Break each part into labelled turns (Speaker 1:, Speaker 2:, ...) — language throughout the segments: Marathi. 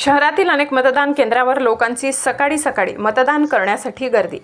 Speaker 1: शहरातील अनेक मतदान केंद्रावर लोकांची सकाळी मतदान करण्यासाठी गर्दी।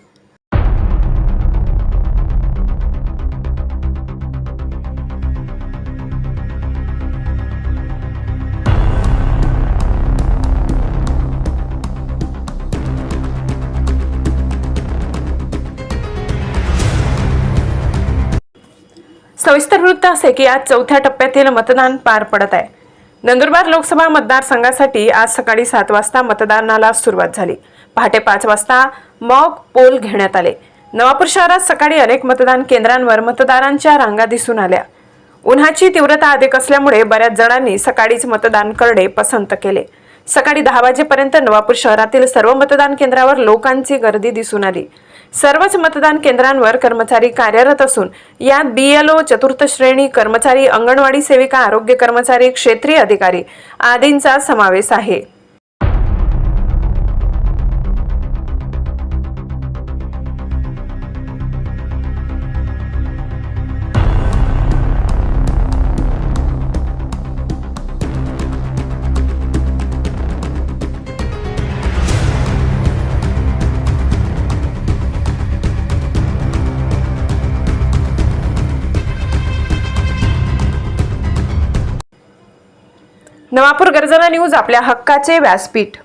Speaker 1: सविस्तर वृत्त असे की आज चौथ्या टप्प्यातील मतदान पार पडत आहे। नंदुरबार लोकसभा मतदारसंघासाठी आज सकाळी 7 वाजता मतदानाला सुरुवात झाली। पहाटे 5 वाजता मॉक पोल घेण्यात आले। नवापूर शहरात सकाळी अनेक मतदान केंद्रांवर मतदारांच्या रांगा दिसून आल्या। उन्हाची तीव्रता अधिक असल्यामुळे बऱ्याच जणांनी सकाळीच मतदान करणे पसंत केले। सकाळी 10 वाजेपर्यंत नवापूर शहरातील सर्व मतदान केंद्रावर लोकांची गर्दी दिसून आली। सर्वच मतदान केंद्रांवर कर्मचारी कार्यरत असून यात BLO, चतुर्थ श्रेणी कर्मचारी, अंगणवाडी सेविका, आरोग्य कर्मचारी, क्षेत्रीय अधिकारी आदींचा समावेश आहे। नवापूर गर्जना न्यूज आपल्या हक्काचे व्यासपीठ।